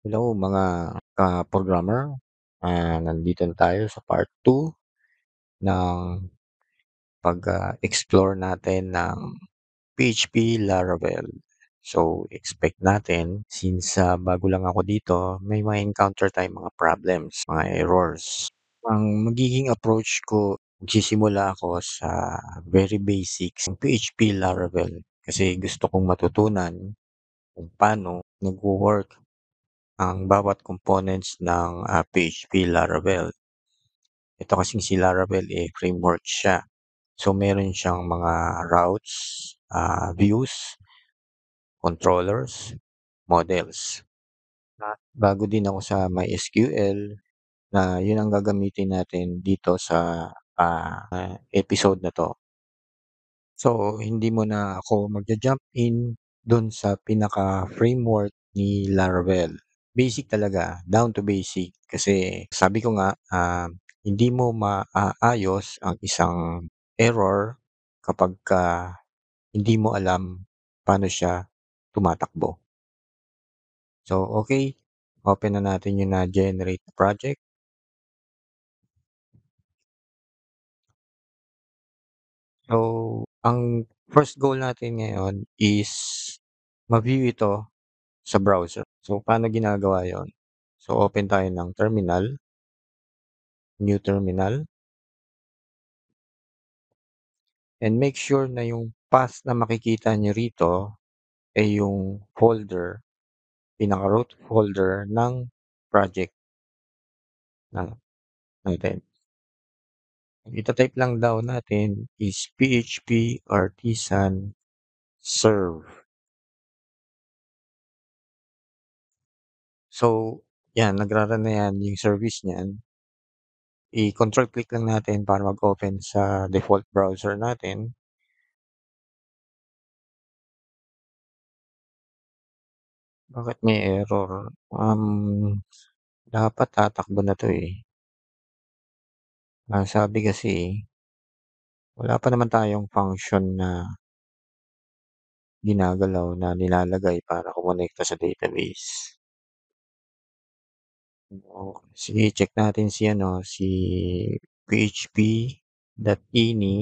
Hello mga ka-programmer, nandito na tayo sa part 2 ng pag-explore natin ng PHP Laravel. So, expect natin since bago lang ako dito, may ma-encounter tayong mga problems, mga errors. Ang magiging approach ko, magsisimula ako sa very basics ng PHP Laravel kasi gusto kong matutunan kung paano nagwo-work ang bawat components ng PHP Laravel. Ito kasing si Laravel, framework siya. So, meron siyang mga routes, views, controllers, models. At bago din ako sa MySQL na yun ang gagamitin natin dito sa episode na to. So, hindi mo na ako magja-jump in dun sa pinaka-framework ni Laravel. Basic talaga, down to basic. Kasi sabi ko nga, hindi mo maaayos ang isang error kapagka hindi mo alam paano siya tumatakbo. So, okay, open na natin yung na-generate na project. So, ang first goal natin ngayon is ma-view ito sa browser. So, paano ginagawa yon? So, open tayo ng terminal, new terminal, and make sure na yung path na makikita nyo rito ay yung folder, pinaka-root folder ng project na natin. Ang ita-type lang daw natin is PHP Artisan Serve. So, yan, nagra-run na yan yung service niyan. I-control click lang natin para mag-open sa default browser natin. Bakit may error? Dapat tatakbo na 'to, eh. Ang sabi kasi, wala pa naman tayong function na ginagalaw na nilalagay para kumonekta sa database. Oo, sige check natin si ano, si php.ini.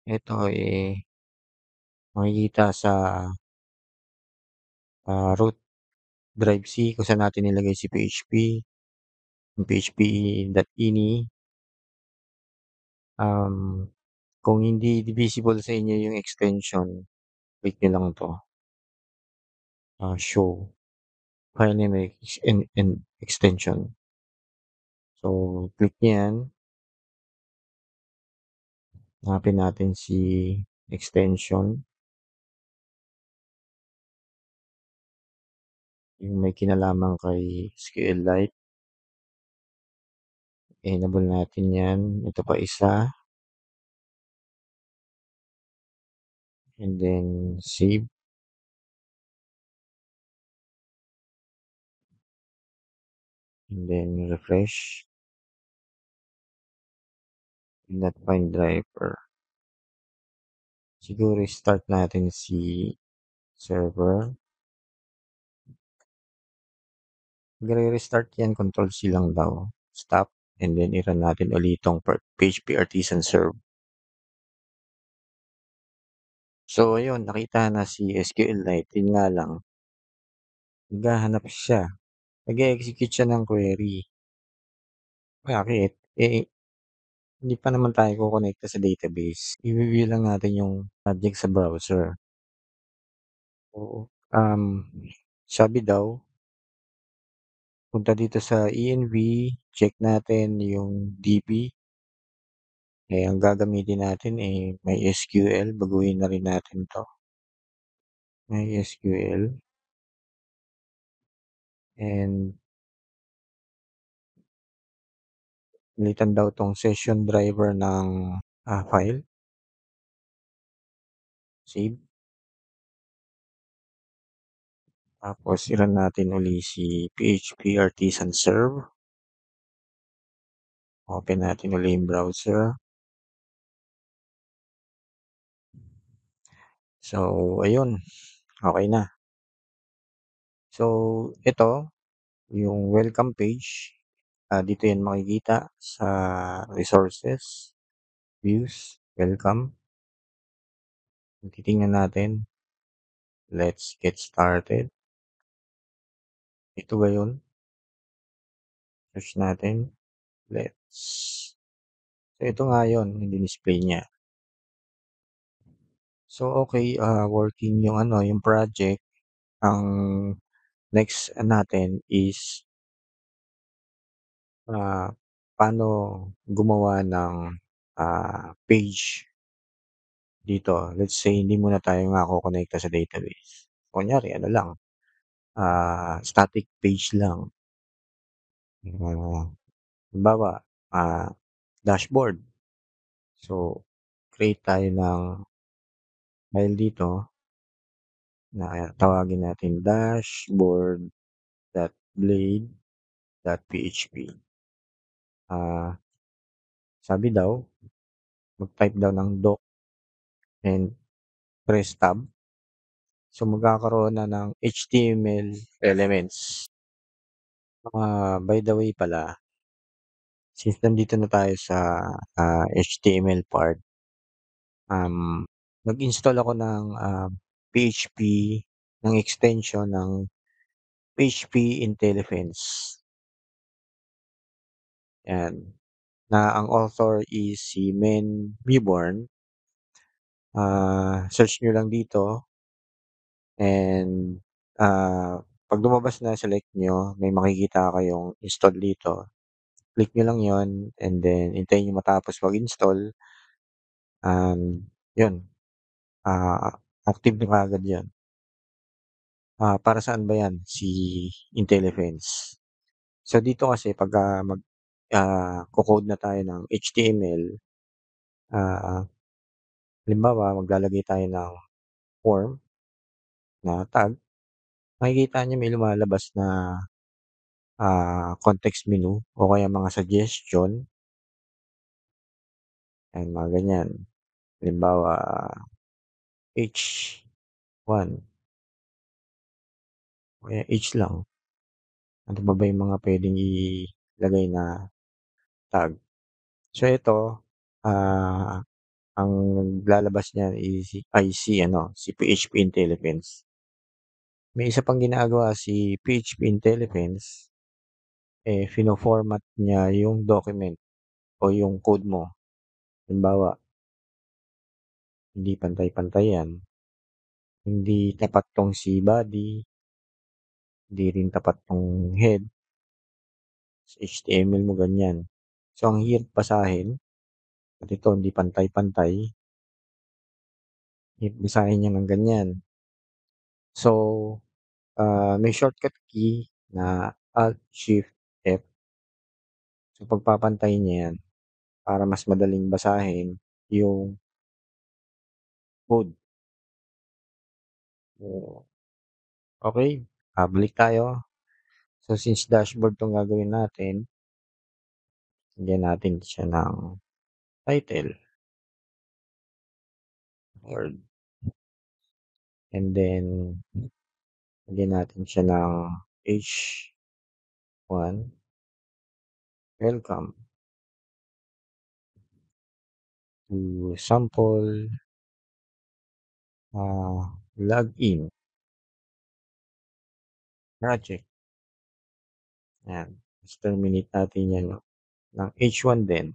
Ito, makikita sa, root drive C kung saan natin nilagay si PHP, yung php.ini. Kung hindi visible sa inyo yung extension, click nyo lang 'to, show file name and extension. So, click nyo 'yan, hanapin natin si extension, yung may kinalaman kay SQLite, enable natin 'yan. Ito pa isa, and then save, and then refresh, did not find driver. Siguro start natin si server. Magre-restart 'yan, control C lang daw, stop, and then i-run natin ulit itong PHP Artisan Serve. So ayun, nakita na si SQLite, yun nga lang, naghahanap siya, nag-e-execute siya ng query. Bakit? Hindi pa naman tayo kokonekta sa database. I-view lang natin yung project sa browser. Oo. Sabi daw, punta dito sa env, check natin yung DB. Ang gagamitin natin MySQL. Baguhin na rin natin to. MySQL. And pilitan daw tong session driver ng file. Save. Tapos i-run natin uli si PHP Artisan Serve. Open natin uli yung browser. So, ayun. okey na. So, ito yung welcome page, dito yan makikita sa resources, views, welcome. Titingnan natin, let's get started. Ito ba yun? Search natin, let's so ito nga yun, yung dinisplay niya. So, okey, working yung ano, yung project. Ang next natin is, ah, paano gumawa ng, page dito. Let's say hindi muna tayo makokonekta sa database. Kunyari ano lang, static page lang. Halimbawa, dashboard. So, create tayo ng file dito na tawagin natin dashboard.blade.php. Ah, sabi daw, mag-type daw ng doc and press tab. So, magkakaroon na ng HTML elements. By the way pala, since nandito na tayo sa, HTML part, nag-install ako ng, PHP, ng extension ng PHP Intelligence, 'yan, na ang author is si Men Mewborn. Search niyo lang dito and, 'pag lumabas na select niyo, may makikita kayong install dito. Click niyo lang 'yon and then hintayin niyo matapos mag-install and 'yun, active na kaagad 'yan. Para saan ba 'yan, si Intelifence? So, dito kasi pagka ko-code na tayo ng HTML, ah, halimbawa maglalagay tayo ng form na tag, makikita niyo may lumalabas na, context menu o kaya mga suggestion, ayan mga ganyan. Halimbawa, H1 o kaya H lang. Ano pa ba yung mga puwedeng ilagay na tag? So, ito, ah, ang naglalabas niyan si ano, si PHP Intelligence. May isa pang ginagawa si PHP Intelligence, fino-format niya yung document o yung code mo. Halimbawa, hindi pantay-pantay 'yan, hindi tapat 'tong si body, hindi rin tapat 'tong head, sa HTML mo ganyan. So, ang hirap basahin at ito hindi pantay-pantay, hirap basahin 'yan ng ganyan. So, may shortcut key na Alt-Shift-F. So, pagpapantayin niya 'yan para mas madaling basahin yung code. So, okey, balik tayo. So, since dashboard 'tong gagawin natin, lagyan natin siya ng title or and then lagyan natin siya ng H1, welcome to sample, login project. Ayan, ta's terminate natin 'yan ng H1 din.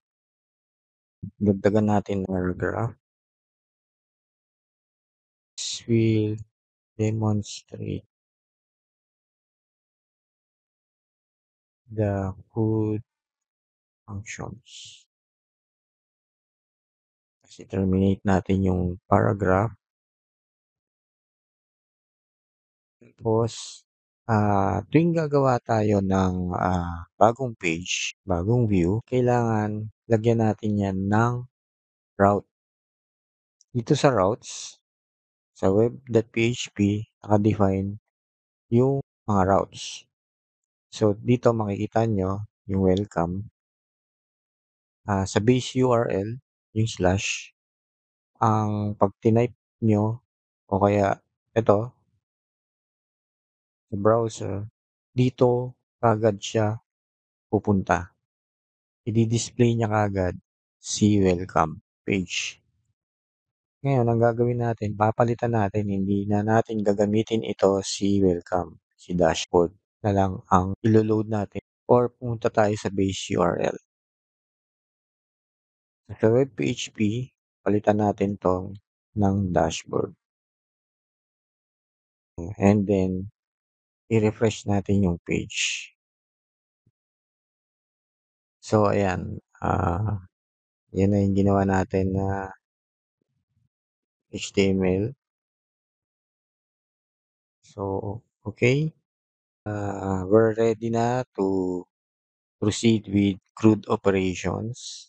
Dagdagan natin ng paragraph. This will demonstrate the code functions. Ta's i-terminate natin yung paragraph. Tapos, tuwing gagawa tayo ng, bagong page, bagong view, kailangan lagyan natin 'yan ng route. Dito sa routes, sa web.php naka-define yung mga routes. So, dito makikita niyo yung welcome, sa base URL, yung slash, ang 'pag tinype niyo o kaya eto, sa browser, dito kaagad siya pupunta. Idi-display niya kaagad si welcome page. Ngayon ang gagawin natin, papalitan natin, hindi na natin gagamitin ito si welcome, si dashboard na lang ang ilo-load natin or pumunta tayo sa base URL. Sa web PHP, palitan natin 'to ng dashboard and then i-refresh natin yung page. So ayan, 'yan na yung ginawa natin na HTML. So, okey, we're ready na to proceed with CRUD operations.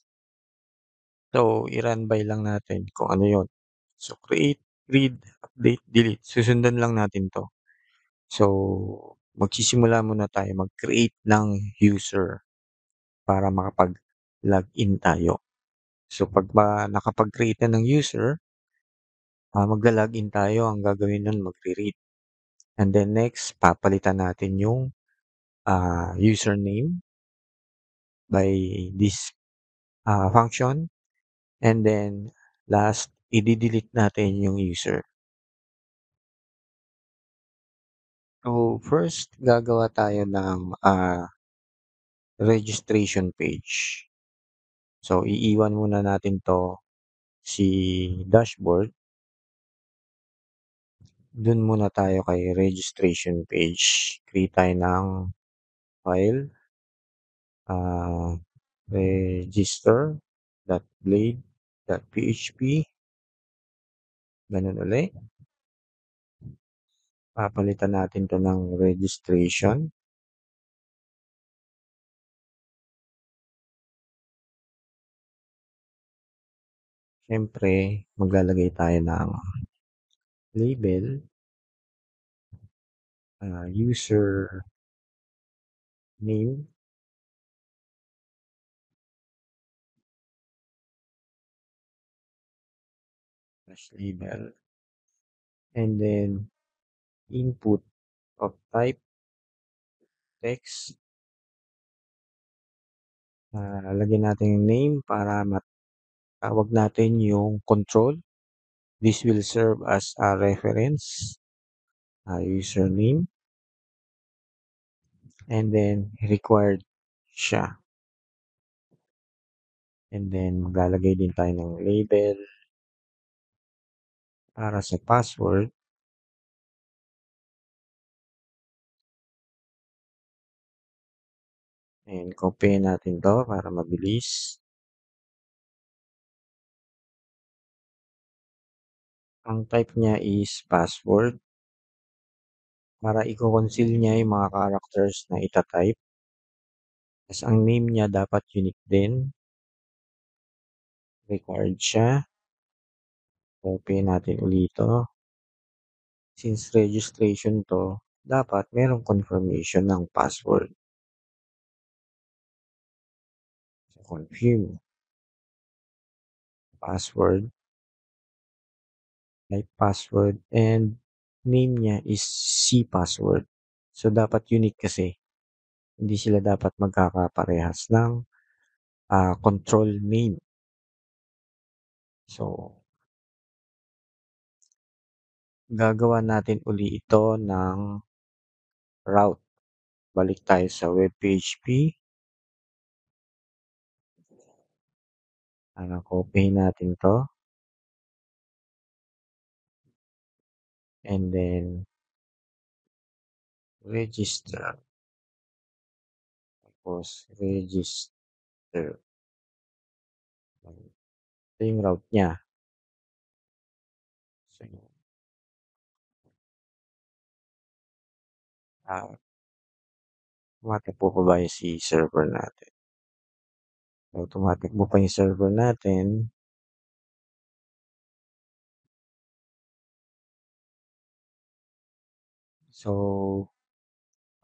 So, i-run by lang natin kung ano yon. So, create, read, update, delete. Susundan lang natin 'to. So, magsisimula muna tayo mag-create ng user para makapag-login tayo. So, 'pag nakapag-create na ng user, magla-login tayo. Ang gagawin nun magre-read and then next papalitan natin yung, username by this, function and then last ide-delete natin yung user. So, first gagawa tayo ng, registration page. So, iiwan muna natin 'to si dashboard. Dun muna tayo kay registration page. Create tayo ng file, ah, register.blade.php, ganun uli. Papalitan natin 'to ng registration. Siyempre maglalagay tayo ng label, user name, label, and then input of type text. Lagyan natin yung name para matawag natin yung control. This will serve as a reference, username, and then required siya. And then maglalagay din tayo ng label para sa password. And copy natin 'to para mabilis. Ang type niya is password para iko-conceal niya yung mga characters na ita-type. Tas ang name niya dapat unique din, required siya. Copy natin uli 'to. Since registration 'to, dapat merong confirmation ng password. So, confirm password, type password, and name niya is cpassword. So, dapat unique kasi. Hindi sila dapat magkakaparehas ng, control name. So, gagawa natin uli ito ng route. Balik tayo sa web PHP. Kopyahin natin 'to. And then register. Tapos register. Ito yung route niya. So, tumatakbo pa ba si server natin? So, tumatakbo pa yung server natin. So,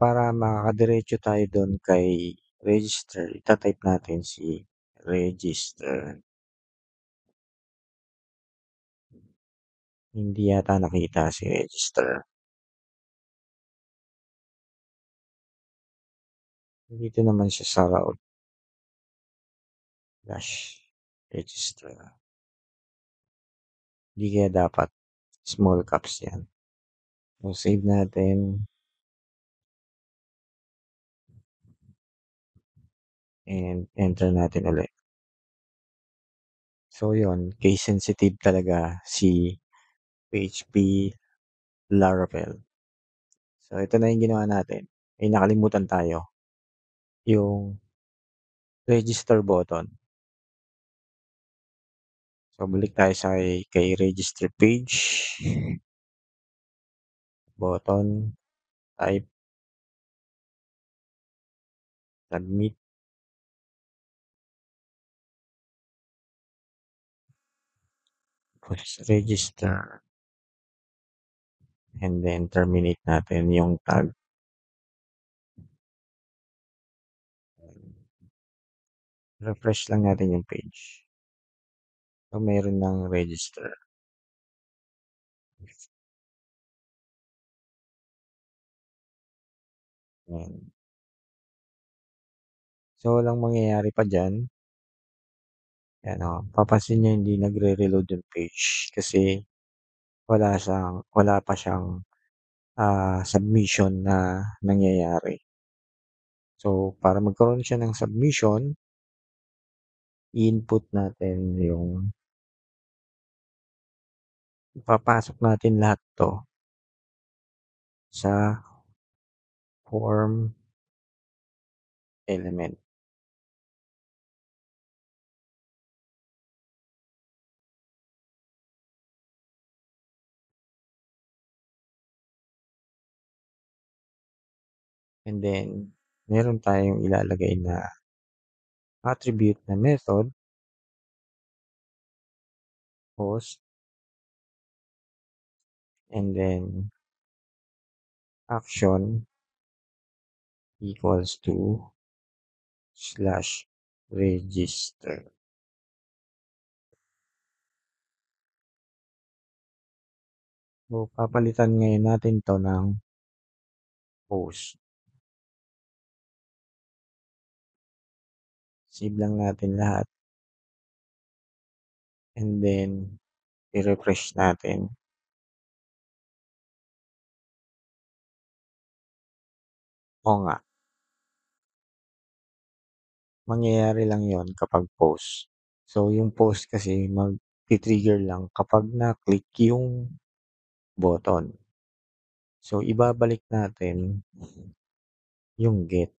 para makakadiretso tayo dun kay register, ita-type natin si register. Hindi yata nakita si register. Dito naman siya sa route dash register. Di kaya dapat small caps 'yan. So, save natin and enter natin ulit. So, yun, case sensitive talaga si PHP Laravel. So, ito na yung ginawa natin. May nakalimutan tayo, yung register button. So, balik tayo sa kay register page, button, type, submit, push register, and then terminate natin yung tag. Refresh lang natin yung page. So, meron ng register. Ayan. So, walang mangyayari pa dyan. Ayan o, papansin nyo hindi nagre-reload yung page kasi wala pa siyang submission na nangyayari. So, para magkaroon siya ng submission, i-input natin yung ipapasok natin lahat 'to sa form element. And then, meron tayong ilalagay na attribute na method, post, and then action equals to slash register. So, papalitan ngayon natin 'to ng post. Save lang natin lahat and then i-refresh natin. Oo nga, mangyayari lang yon kapag post. So, yung post kasi magti-trigger lang kapag na-click yung button. So, ibabalik natin yung get.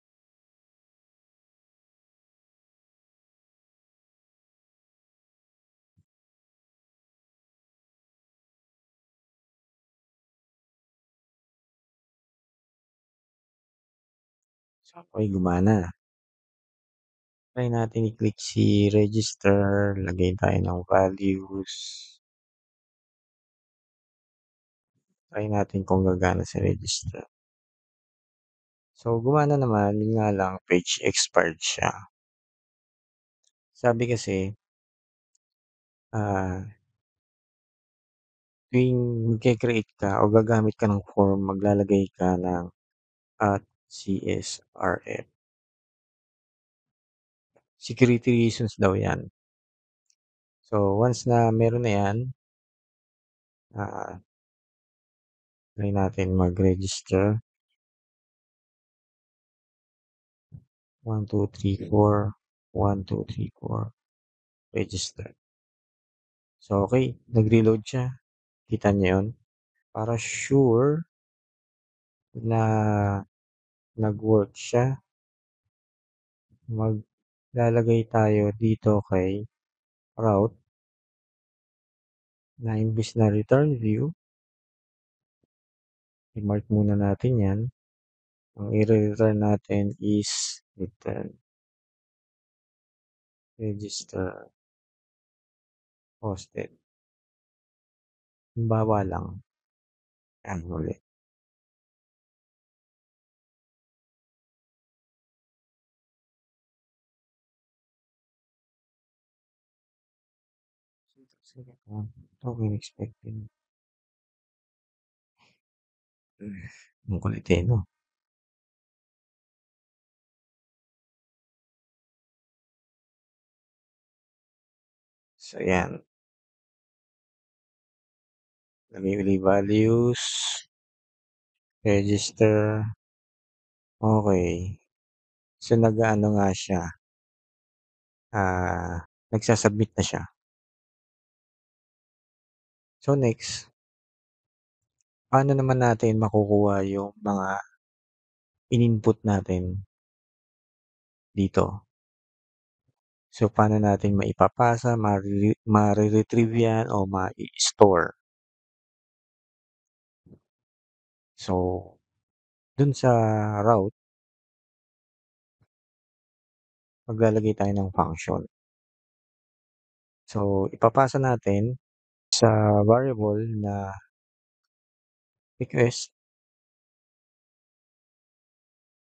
So, okey, gumana. Try natin i-click si register, lagay tayo ng values. Try natin kung gagana si register. So, gumana naman, yun nga lang page expired siya. Sabi kasi, ah, tuwing magke-create ka o gagamit ka ng form, maglalagay ka ng @CSRF. Security reasons daw 'yan. So, once na meron na 'yan, ah, try natin mag-register. 1, 2, 3, 4, 1, 2, 3, 4, register. So, okey, nag-reload siya. Kita niyo 'yun? Para sure na nag-work siya, maglalagay tayo dito kay route na imbes na return view, i-mark muna natin 'yan. Ang ire-return natin is return register posted. Halimbawa lang, 'yan ulit. Sige, token expected. Ang kulit, eh, 'no? So, ayan, lagay uli values, register, okey. So, nag-aano nga siya, nagsa-submit na siya. So, next, paano naman natin makukuha yung mga in-input natin dito? So, paano natin maipapasa, mare-retrieve yan o mai-store? So, dun sa route, maglalagay tayo ng function. So, ipapasa natin sa variable na request,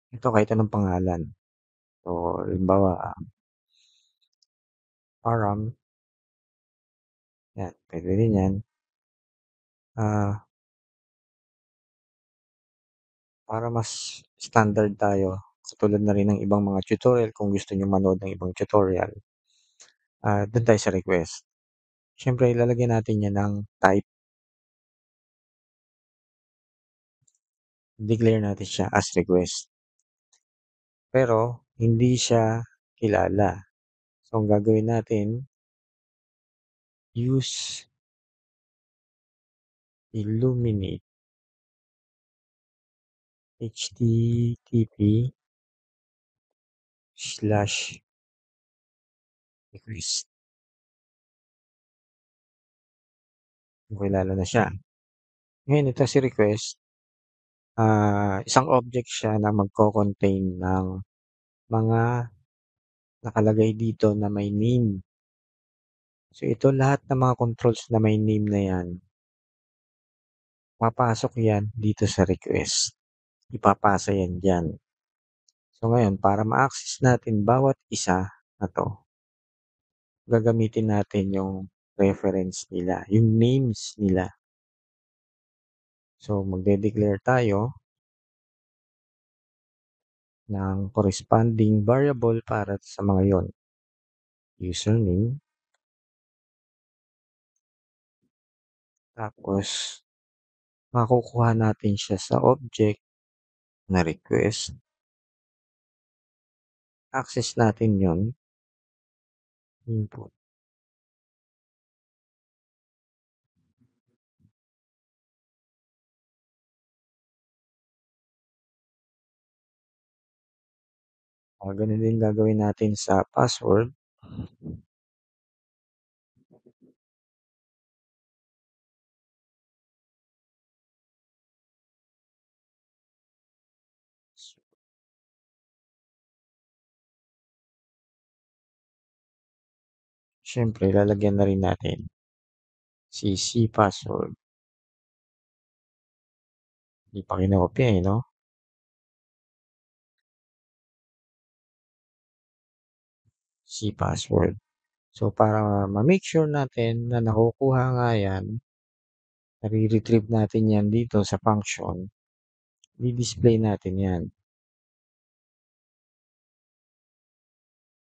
ito kahit anong pangalan. So, halimbawa, param, yan, puwede rin yan. Ah, para mas standard tayo, katulad na rin ng ibang mga tutorial kung gusto niyong manood ng ibang tutorial, dun tayo sa request. Siyempre ilalagay natin yan ng type, declare natin siya as request. Pero hindi siya kilala. So, ang gagawin natin, use illuminate http/request. Okay, lalo na siya. Ngayon ito si request, isang object siya na magko-contain ng mga nakalagay dito na may name. So, ito lahat ng mga controls na may name na yan, papasok yan dito sa request. Ipapasa yan diyan. So, ngayon para ma-access natin bawat isa na 'to, gagamitin natin yung reference nila, yung names nila. So, magde-declare tayo ng corresponding variable para sa mga yon. Username, tapos makukuha natin siya sa object na request. Access natin yon, input. Gano'n din gagawin natin sa password. Siyempre lalagyan na rin natin CC password. Hindi pa kinopya, eh, 'no? C password. So, para ma-make sure natin na nakukuha nga yan, nare-retrieve natin yan dito sa function, di-display natin yan.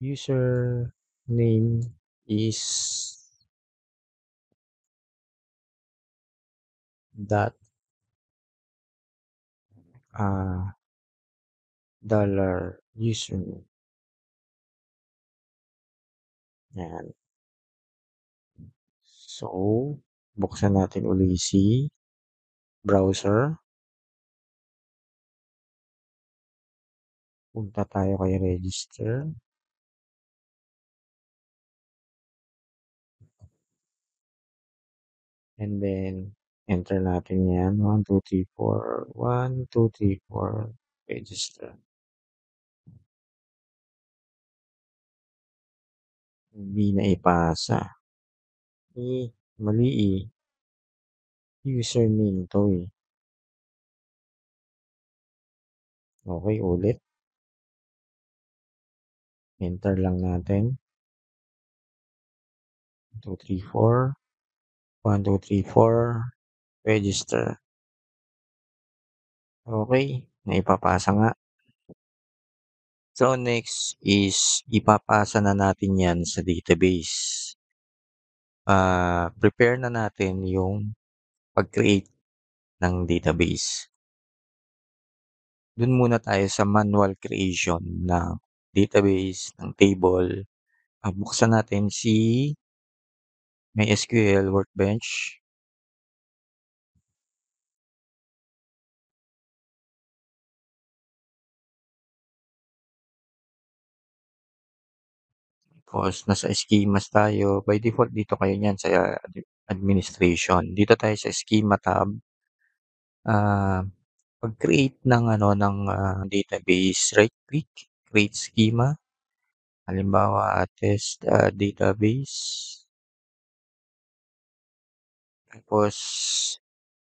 User name is dot, dollar username. Yan. So, buksan natin uli si browser. Punta tayo kay register. And then, enter natin yan. 1, 2, 3, 4. 1, 2, 3, 4. Register. Hindi na ipasa. Mali eh. Username to eh. Okay, ulit. Enter lang natin. 2, 3, 4. 1, 2, 3, 4. Register. Okay, naipapasa nga. So, next is ipapasa na natin yan sa database. prepare na natin yung pag-create ng database. Dun muna tayo sa manual creation ng database, ng table. Buksan natin si MySQL Workbench. Tapos nasa schemas tayo. By default dito kayo niyan sa administration. Dito tayo sa schema tab. Ah, Pag-create ng ano ng database, right click, create schema. Halimbawa, test database. Tapos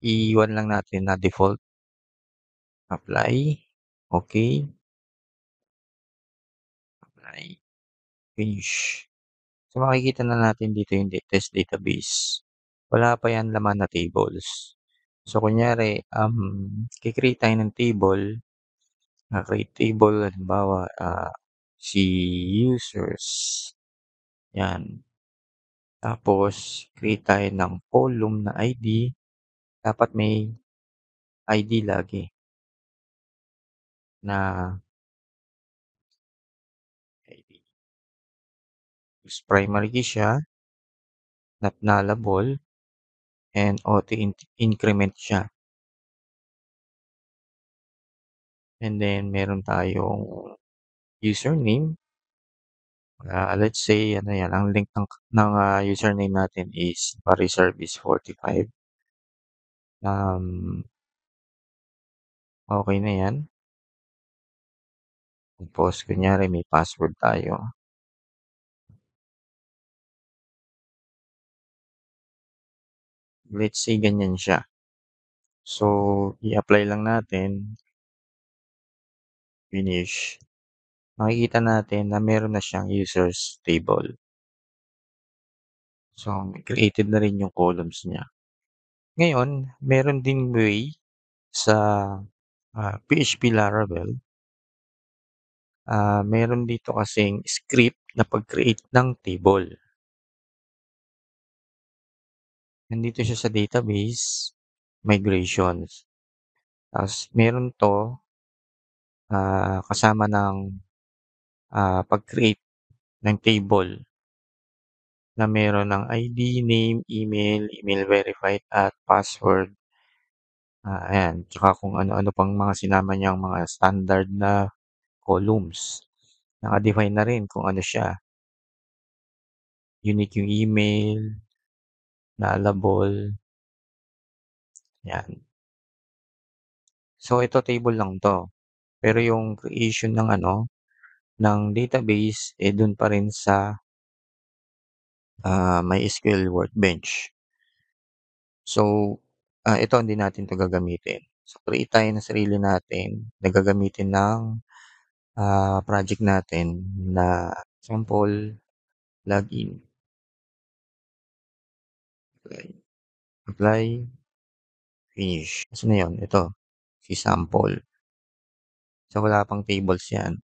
iwan lang natin na default. Apply. Okay. Apply. Finish. So, makikita na natin dito yung test database. Wala pa yan laman na tables. So, kunyari, ki-create tayo ng table, create table, halimbawa, si users, yan. Tapos, create tayo ng column na ID, dapat may ID lagi na ID. Tapos, primary key siya, not nullable, and auto-increment siya. And then, meron tayong username. Let's say ano 'yan, ang length ng username natin is pariservice45. Okey na 'yan. Tapos kunyari may password tayo. Let's say ganyan siya. So, i-apply lang natin, finish. Makikita natin na meron na siyang users table. So, created na rin yung columns niya. Ngayon, meron ding way sa, PHP Laravel. Meron dito kasing script na pag-create ng table. Nandito siya sa database, migrations. Tapos meron 'to, kasama ng, pag-create ng table na meron ng ID, name, email, email verified at password. Ayan, tsaka kung ano-ano pang mga sinama niyang mga standard na columns. Naka-define na rin kung ano siya, unique yung email, nullable, 'yan. So ito table lang 'to, pero yung creation ng ano, ng database, dun pa rin sa, MySQL Workbench. So, ito hindi natin 'to gagamitin. So, create tayo ng sarili natin na gagamitin ng, project natin na sample login. Apply, apply, finish. Asan na yun? Ito, si sample. So, wala pang tables 'yan.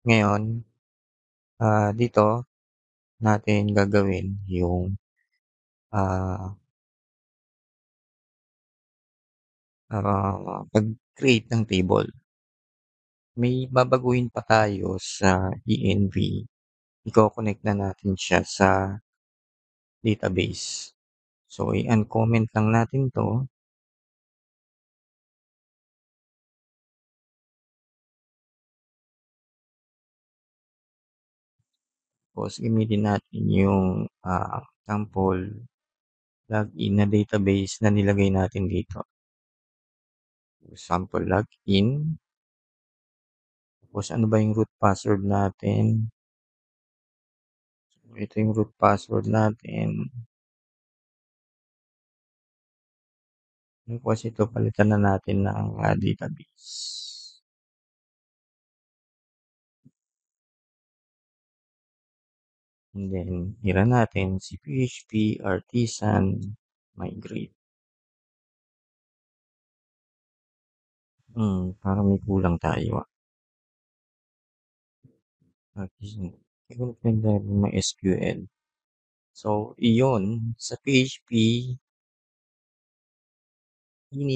Ngayon, dito natin gagawin yung, ah, pag-create ng table. May babaguhin pa tayo sa ENV. Iko-connect na natin siya sa database. So, i-uncomment lang natin 'to. Tapos gamitin natin yung, sample login na database na nilagay natin dito. Sample login, tapos ano ba yung root password natin? Ito yung root password natin. Tapos ito palitan na natin ng, database. And then hira natin si PHP artisan migrate. Parang may kulang tayo, Artisan. Siguro pwede may SQL. So iyon, sa PHP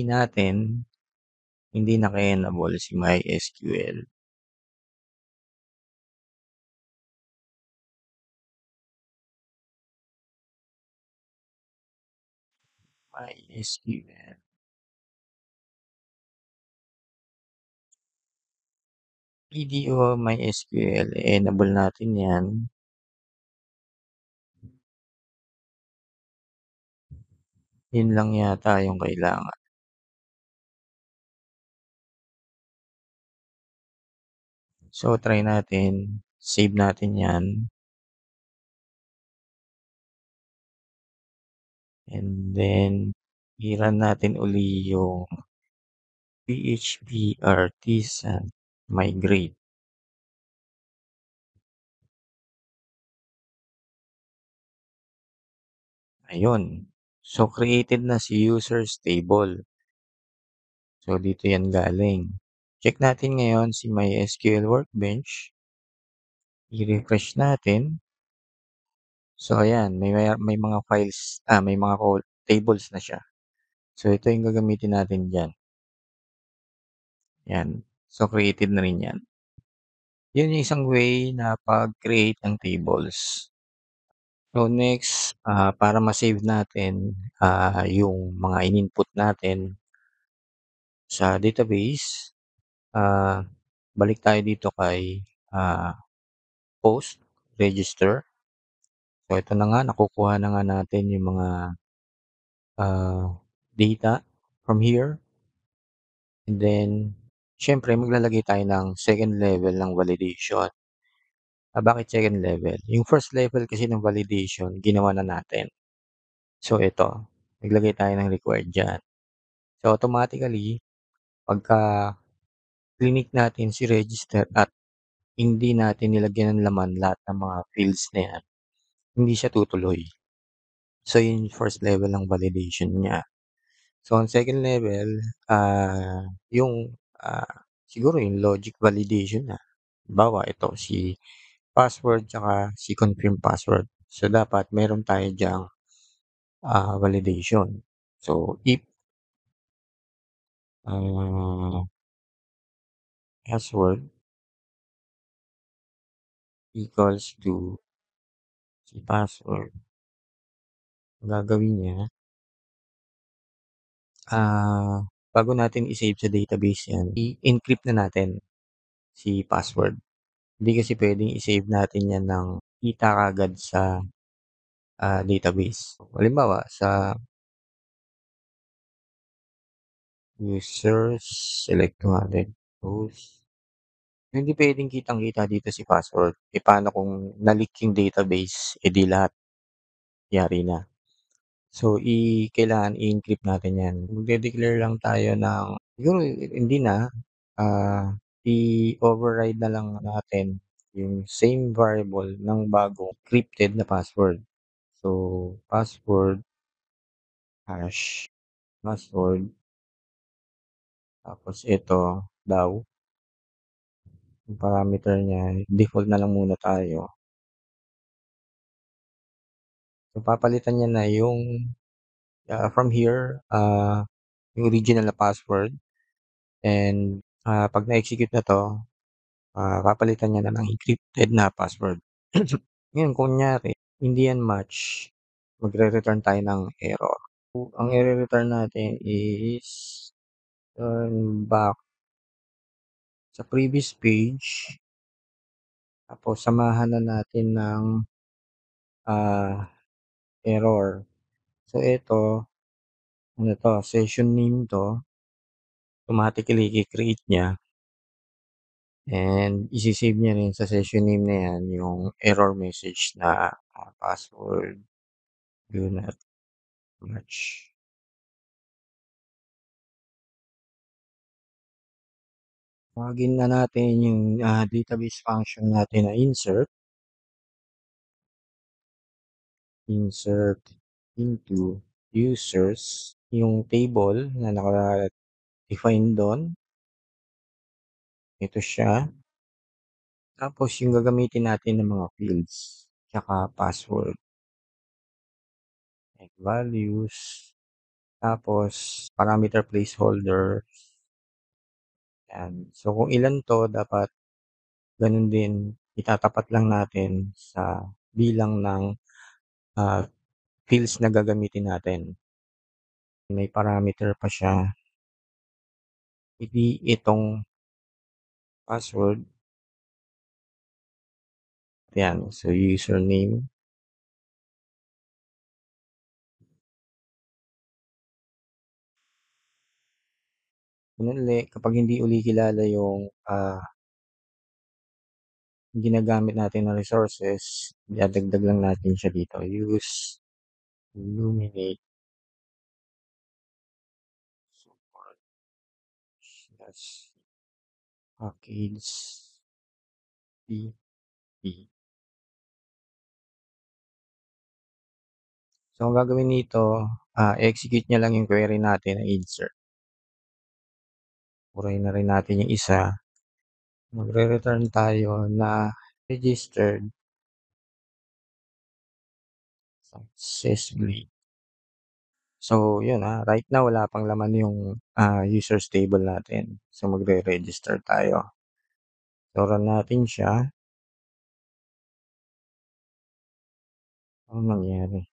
natin hindi na kaya-enable si MySQL. MySQL, PDO MySQL, enable natin 'yan, yun lang yata yung kailangan. So try natin, save natin 'yan, and then i-run natin uli yung PHP Artisan migrate, ayun. So created na si users table. So dito 'yan galing. Check natin ngayon si MySQL Workbench, i-refresh natin. So ayan, may mga files, may mga tables na siya. So ito yung gagamitin natin diyan, 'yan. So created na rin 'yan. 'Yun yung isang way na pag-create ng tables. So next, para ma-save natin, yung mga in-input natin sa database, ah, balik tayo dito kay, ah, post, register. So ito na nga, nakukuha na nga natin yung mga, data from here, and then siyempre maglalagay tayo ng second level ng validation. Bakit second level? Yung first level kasi ng validation ginawa na natin. So ito, naglagay tayo ng required diyan. So automatically pagka clinic natin si register at hindi natin nilagyan ng laman lahat ng mga fields na yan, hindi siya tutuloy. So yun yung first level ng validation niya. So ang second level, yung, siguro yung logic validation na. Halimbawa ito si password tsaka si confirm password. So dapat meron tayo diyang, validation. So if, ah, password equals to si password, ang gagawin niya, bago natin i-save sa database 'yan, i-encrypt na natin si password. Hindi kasi puwedeng i-save natin 'yan ng kita kaagad sa, database. Halimbawa sa users, select ko natin, host. Hindi puwedeng kitang-kita dito si password. Paano kung na-leak yung database, di lahat yari na. So kailangan i-encrypt natin 'yan. Magde-declare lang tayo ng siguro hindi na, i-override na lang natin yung same variable ng bagong encrypted na password. So, password, hash, password, tapos ito daw, yung parameter niya, default na lang muna tayo. So, papalitan niya na yung, from here, yung original na password, and, 'pag na-execute na 'to, papalitan niya na ng encrypted na password. Ngayon kunyari hindi yan match, magre-return tayo ng error. So, ang ire-return natin is turn back sa previous page, tapos samahan na natin ng, error. So ito, ano 'to, session name 'to, automatically i-create niya, and ise-save niya rin sa session name na yan yung error message na, password do not match. Tawagin na natin yung, database function natin na insert into users, yung table na naka-define dun, ito siya. Tapos yung gagamitin natin na mga fields, tsaka password. values, tapos parameter placeholder, 'yan. So, kung ilan 'to dapat gano'n din itatapat lang natin sa bilang ng, ah, fields na gagamitin natin. May parameter pa siya, itong password, 'yan. So, username, gano'n ulit kapag hindi uli kilala yung, ginagamit natin na resources, idadagdag lang natin siya dito, use illuminate support slash package pp. So, ang gagawin nito, execute niya lang yung query natin na insert. Burahin na rin natin yung isa, magre-return tayo na registered successfully. So, yun, right now wala pang laman yung, users table natin. So, magre-register tayo. So, run natin siya. Anong nangyari?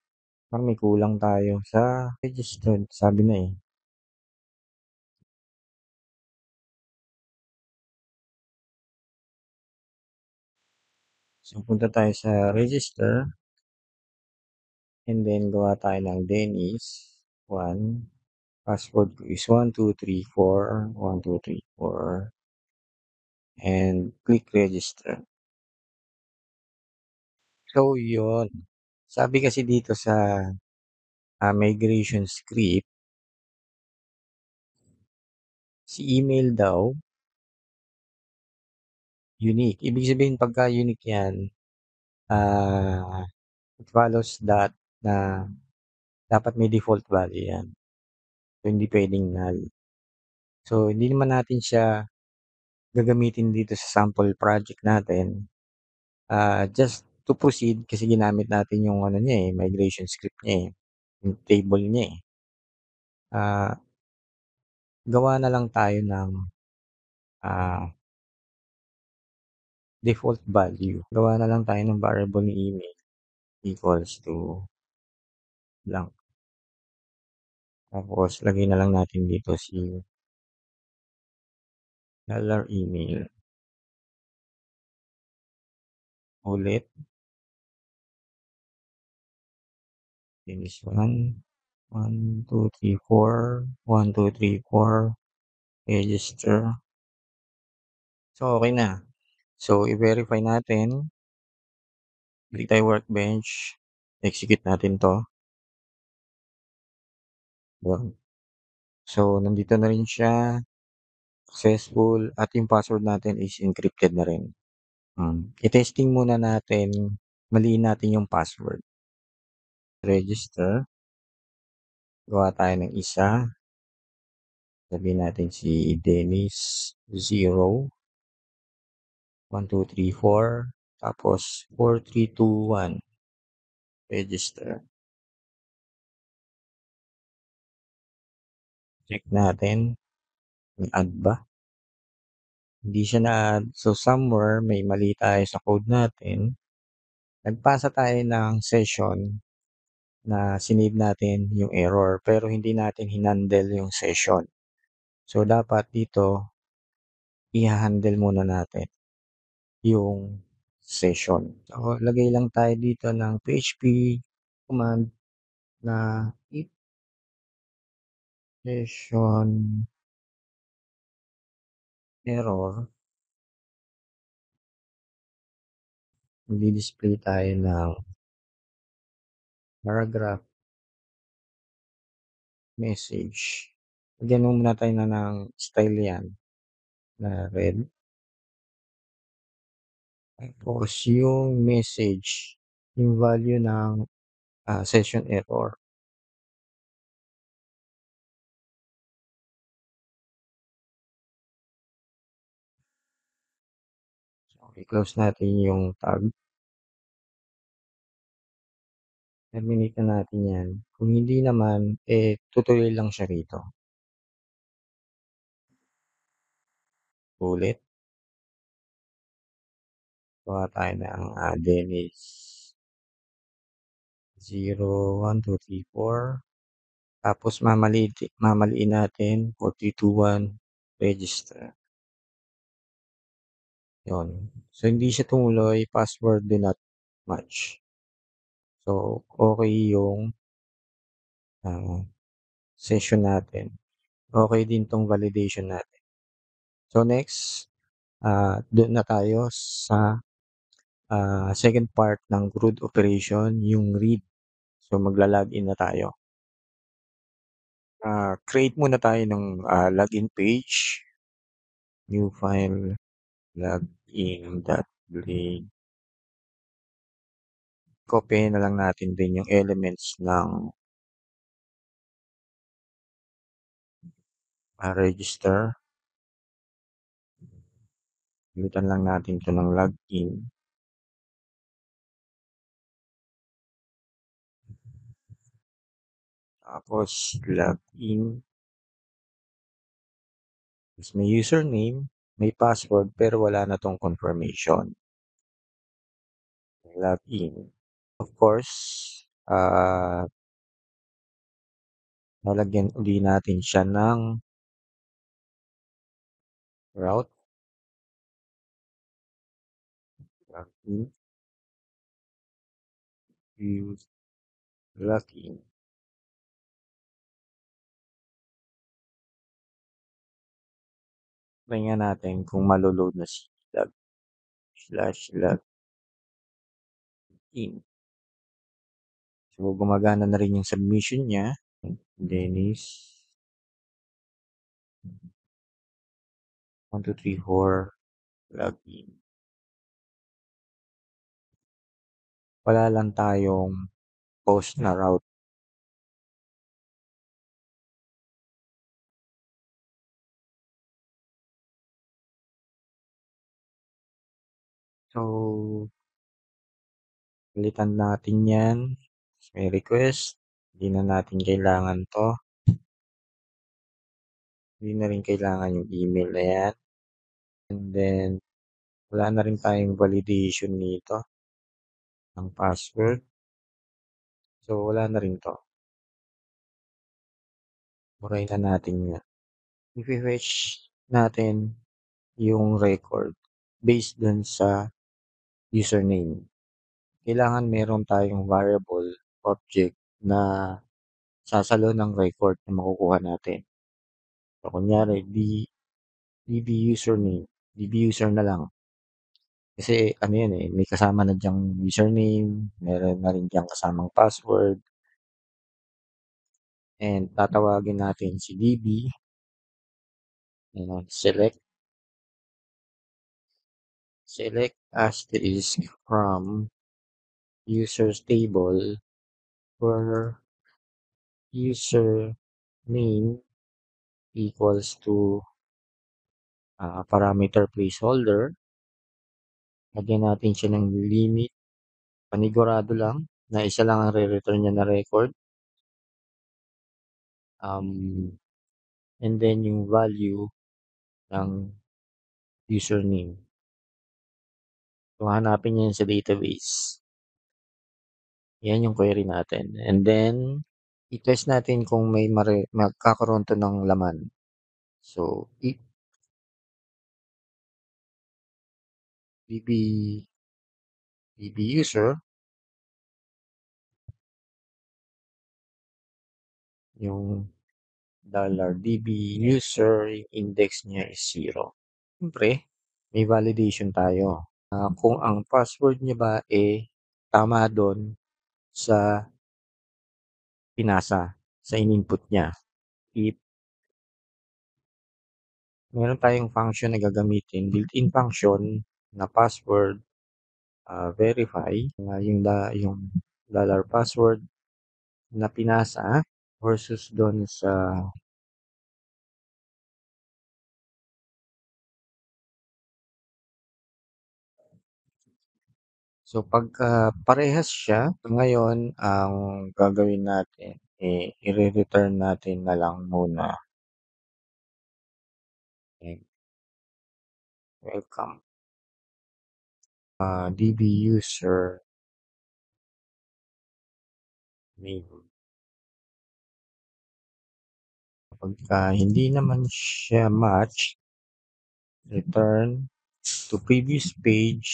Parang may kulang tayo sa registered, sabi na, eh. So, punta tayo sa register and then gawa tayo ng Dennis 1. Password ko is 1234, 1234 and click register. So, yun. Sabi kasi dito sa, migration script, si email daw unique. Ibig sabihin pagka unique 'yan, it follows that na dapat may default value 'yan. So, hindi puwedeng null. So, hindi naman natin siya gagamitin dito sa sample project natin, just to proceed kasi ginamit natin yung ano niya, migration script niya, yung table niya, eh. Ah, gawa na lang tayo ng, ah, default value. Gawa na lang tayo ng variable ni email equals to blank. Tapos lagay na lang natin dito si $email. Ulit, finish 1, 1, 2, 3, 4, 1, 2, 3, 4, register. So, okey na. So, i-verify natin, balik tayo workbench, execute natin 'to, yun. So, nandito na rin siya, successful at yung password natin is encrypted na rin. I-testing muna natin, maliin natin yung password. Register, gawa tayo ng isa, sabihin natin si Dennis 0, 1, 2, 3, 4, tapos 4, 3, 2, 1, register. Check natin, may add ba? Hindi siya na-add. So, somewhere may mali tayo sa code natin. Nagpasa tayo ng session na sinave natin yung error pero hindi natin hinandle yung session. So, dapat dito iha-handle muna natin yung session. So, lagay lang tayo dito ng PHP command na if session error, magdi-display tayo ng paragraph message. Lagyan muna tayo ng style yan na red. Tapos yung message, yung value ng, session error. So, i-close natin yung tab. terminate na natin 'yan. Kung hindi naman, tutuloy lang siya rito. Ulit, gawa tayo ng, Dennis 01, 2, 3, 4. Tapos mamaliin natin 4321 register, 'yun. So, hindi siya tumuloy, password do not match. So, okey yung, ah, session natin. Okey din 'tong validation natin. So, next, doon na tayo sa, second part ng root operation, yung read. So, magla-login na tayo. Create muna tayo ng, login page, new file, login.blade. Kopyahin na lang natin din yung elements ng, register. Palitan lang natin 'to ng login. Tapos login, ta's may username, may password, pero wala na 'tong confirmation. Login. Of course, lalagyan uli natin siya ng route, login, use login. Try nga natin kung malo-load na si log/login. So, gumagana na rin yung submission niya. Dennis 1, 2, 3, 4 login. Wala lang tayong post na route. So, palitan natin 'yan. May request, hindi na natin kailangan 'to. Hindi na rin kailangan yung email na 'yan. And then, wala na rin tayong validation nito ng password. So, wala na rin 'to. Burahin na natin 'yan. Ife-fetch natin yung record based dun sa username. Kailangan meron tayong variable object na sasalo ng record na makukuha natin. So, kunyari dbusername, dbuser na lang. Kasi ano 'yan, may kasama na diyang username, meron na rin diyang kasamang password, and tatawagin natin si db, select asterisk from users table where username equals to, parameter placeholder. Lagyan natin siya ng limit, panigurado lang na isa lang ang re-return niya na record. And then yung value ng username. So, hanapin niya yun sa database. Yan yung query natin. And then, i-test natin kung may magkakaroon to ng laman. So, db user, yung $db user, yung index niya is 0. Siyempre, may validation tayo. Kung ang password niya ba tama doon sa pinasa, sa in-input niya. If meron tayong function na gagamitin, built-in function na password, verify, yung $password na pinasa versus doon sa So, pagka parehas siya, ngayon ang gagawin natin, ire-return natin na lang muna, eh, welcome, DB user name. Pagka hindi naman siya match, return to previous page,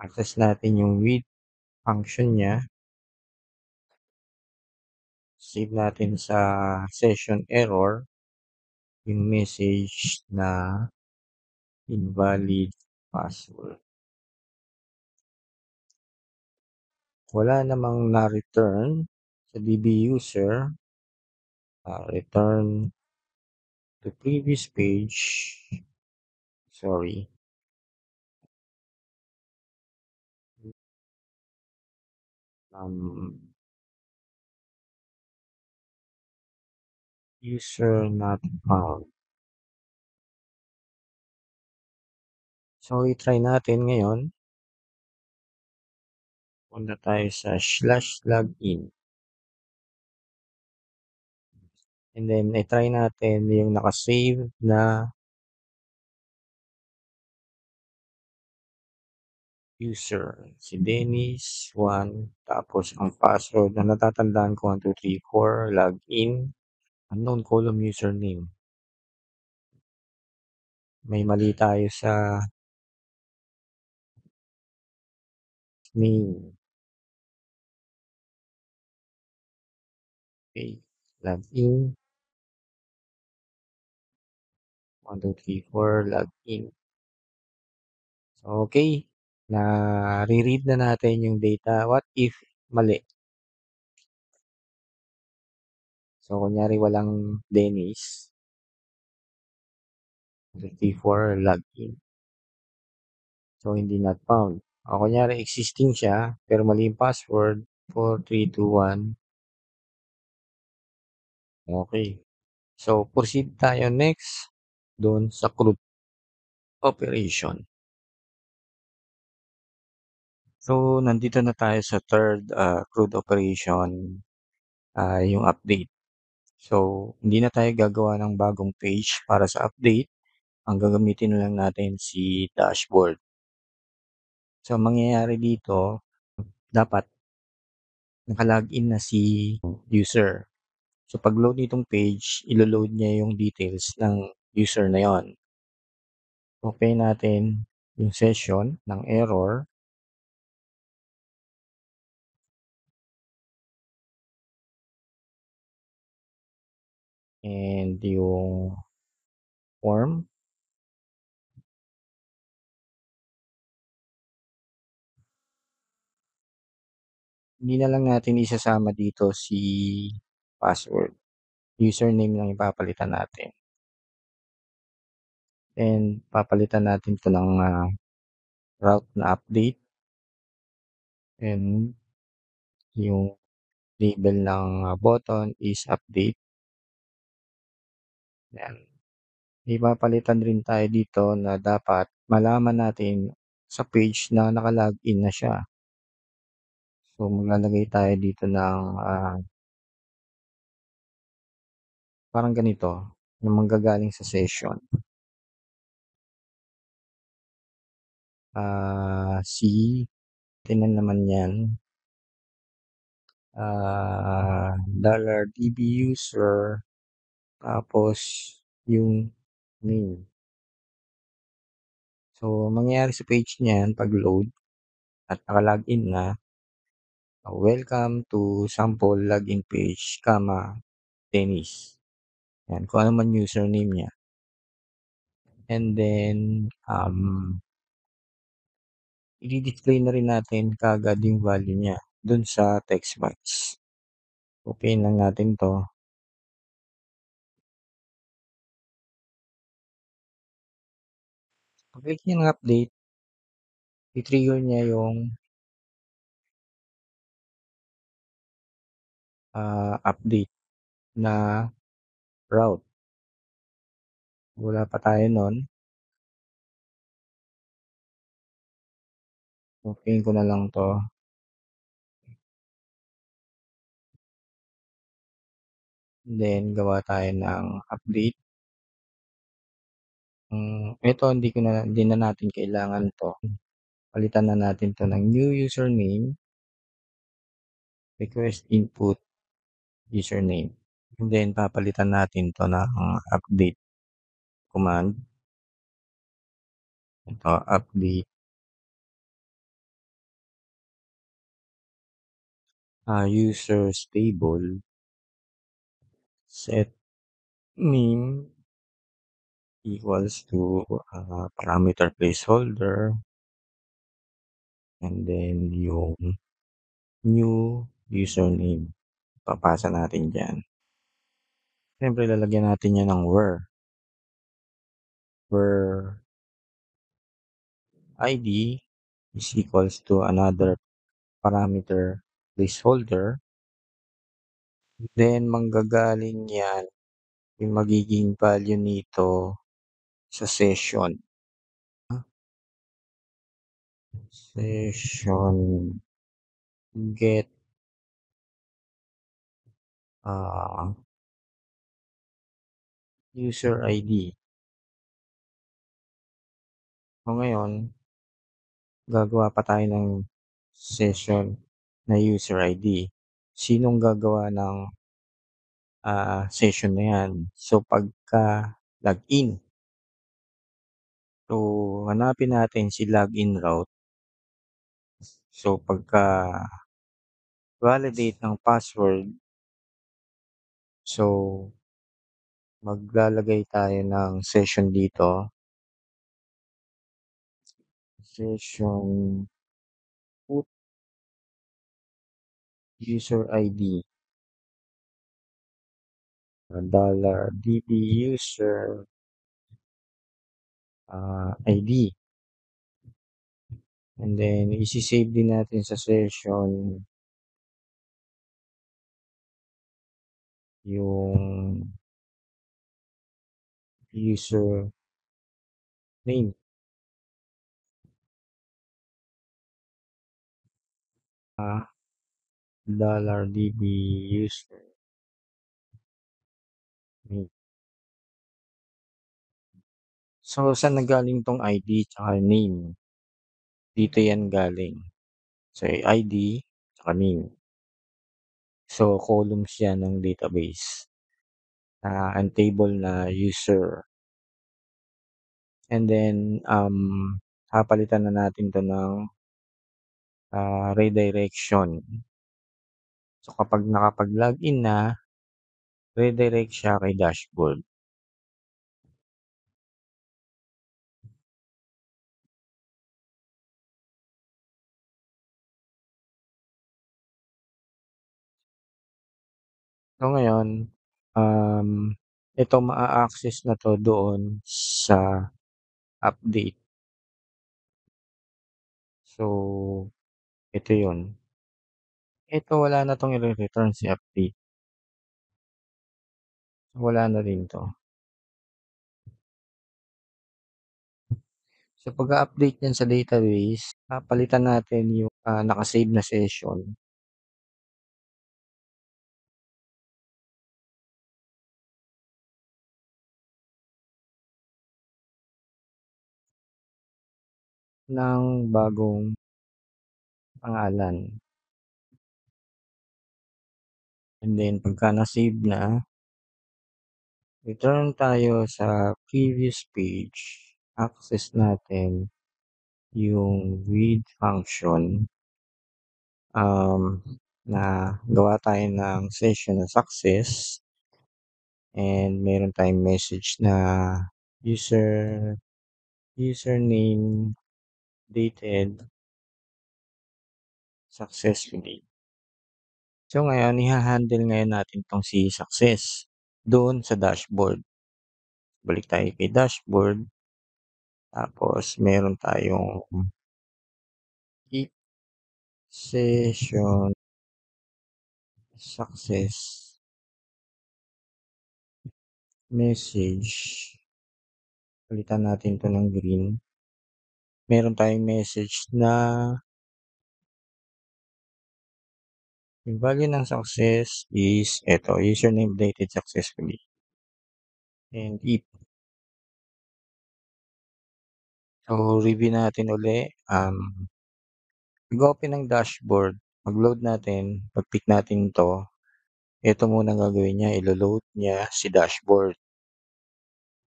access natin yung with function niya, save natin sa session error yung message na invalid password. Wala namang na-return sa DB user, return to previous page, sorry, um, user not found. So, i-try natin ngayon. Punta tayo sa /login. And then, i-try natin yung nakasave na user. Si Dennis1. Tapos, ang password na natatandaan ko, 1, 2, 3, 4, login. Unknown column username. May mali tayo sa name. Okay. Login. 1, 2, 3, 4, login. Okay. Na-reread na natin yung data. What if mali? So, kunyari walang Dennis. 54 login. So, hindi not found. O, kunyari existing siya, pero mali yung password. 4, 3, 2, 1. Okay. So, proceed tayo next doon sa CRUD operation. So, nandito na tayo sa third CRUD operation, yung update. So, hindi na tayo gagawa ng bagong page para sa update. Ang gagamitin na lang natin si dashboard. So, mangyayari dito, dapat naka-login na si user. So, pag load nitong page, ilo-load niya yung details ng user na yon. Okay natin yung session ng error. And yung form. Hindi na lang natin isasama dito si password. Username lang ipapalitan natin. And papalitan natin to ng route na update. And yung label ng button is update. Yan. Ipapalitan rin tayo dito na dapat malaman natin sa page na naka-login na siya. So, maglalagay tayo dito ng parang ganito, yung manggagaling sa session. Si, tinan naman yan, $DB user, tapos yung name. So, mangyayari sa page niyan, pag load at naka-login na, welcome to sample login page, Dennis. Yan, kung ano man username niya. And then, i-display na rin natin kaagad yung value niya dun sa text box. Open lang natin to. Pag-click niya ng update, i-trigger niya yung update na route. Wala pa tayo nun. Okey ko na lang 'to, then gawa tayo ng update. Eto hindi na natin kailangan 'to, palitan na natin 'to ng new username, request input username, and then papalitan natin 'to ng update command. Ito update, user stable, set name equals to, parameter placeholder, and then yung new username, papasa natin diyan. Siyempre lalagyan natin yan ng where ID is equals to another parameter placeholder, then manggagaling yan yung magiging value nito sa session. Session get, ah, user ID. So ngayon, gagawa pa tayo ng session na user ID. Sinong gagawa ng, session na yan? So pagka login, so hanapin natin si login route. So pagka-validate ng password, so maglalagay tayo ng session dito, session put user ID, $db user, ID, and then isi-save din natin sa session yung user name, $db user name. So saan nanggaling 'tong ID tsaka name? Dito yan galing sa ID tsaka name. So columns yan ng database, ang table na user, and then, papalitan na natin 'to ng, redirection. So kapag nakapag-login na, redirect siya kay dashboard. So ngayon, um, ito maa-access na 'to doon sa update. So ito 'yun. Ito wala na 'tong ire-return si update, wala na rin 'to. So pag-a-update niyan sa database, papalitan natin yung, naka-save na session ng bagong pangalan, and then pagka na-save na, return tayo sa previous page, access natin yung with function, um, na gawa tayo ng session na success, and meron tayong message na user username dated successfully. So ngayon iha-handle ngayon natin 'tong si success doon sa dashboard. Balik tayo kay dashboard, tapos meron tayong keep session success message, palitan natin 'to ng green. Meron tayong message na Yung value ng success is eto, username updated successfully. And if so review natin uli, mag-open ng dashboard, mag-load natin, pag-pick natin 'to, ito muna ang gagawin niya, ilo-load niya si dashboard.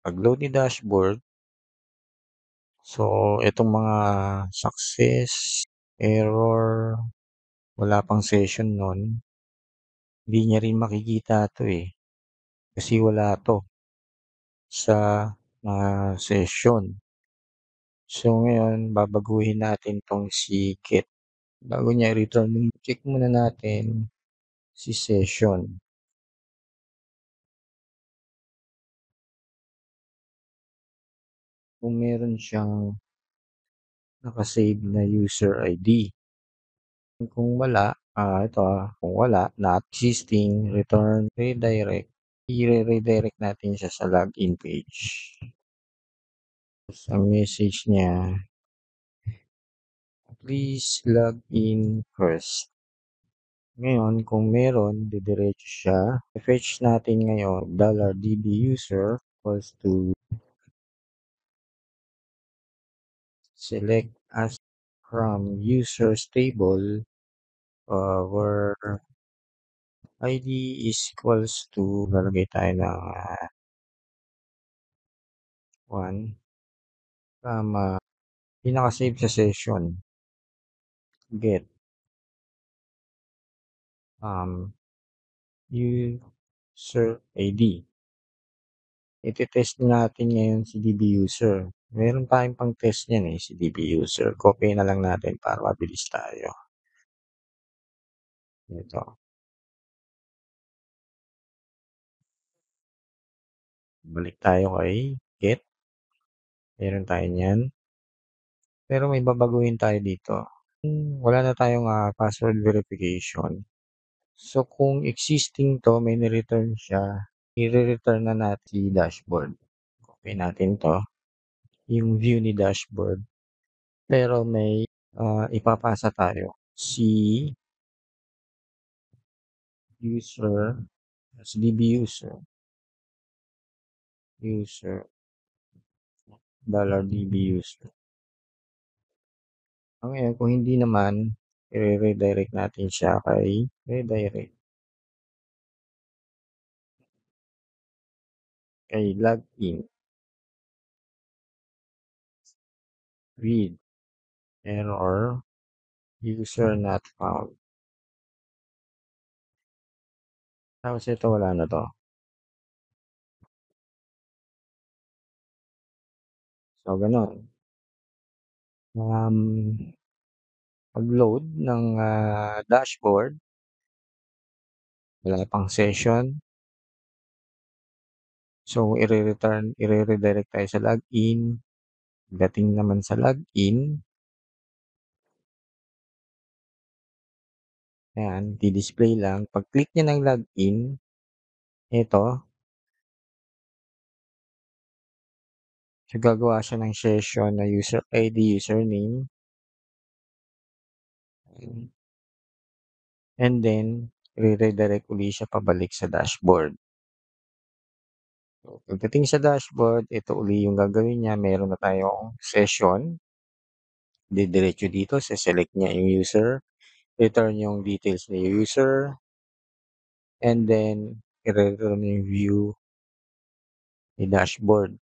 Pag-load ni dashboard, so itong mga success, error, wala pang session nun, hindi niya rin makikita 'to, eh, kasi wala 'to sa, session. So ngayon babaguhin natin 'tong si get. Bago niya i-return, check muna natin si session. Kung meron siyang naka-save na user ID. Kung wala, ito, kung wala, not existing, return, redirect. I-re-redirect natin siya sa login page. Tapos ang message niya, please log in first. Ngayon, kung meron, didiretso siya. I-fetch natin ngayon, $dbuser equals to select as from users table, where ID is equals to, lalagay tayo ng 1, comma, pinaka-save sa session, get, user ID. Ite-test natin ngayon si DBuser. Meron tayong pang test niyan, eh, si DBuser. Copy na lang natin para mabilis tayo. Ito, balik tayo kay get, meron tayo niyan. Pero may babaguhin tayo dito. Wala na tayong, password verification. So kung existing 'to, may ni-return siya, ire-return na natin si dashboard. Copy natin 'to, yung view ni dashboard. Pero may, ipapasa tayo, si user, si DBuser, user, $dbuser. Ngayon kung hindi naman, ire-redirect natin siya kay redirect, kay login, read, error, user not found. Tapos ito wala na 'to. So gano'n. Pag-load ng, dashboard, wala pang session. So ire-redirect tayo sa login. Pagdating naman sa login, ayan, di-display lang. Pag-click niya ng login, ito, so gagawa siya ng session na user ID, username, and then ire-redirect uli siya pabalik sa dashboard. So pagdating sa dashboard, ito uli yung gagawin niya. Meron na tayong session. Didiretso dito, se-select niya yung user, return yung details ni user, and then ire-return yung view ni dashboard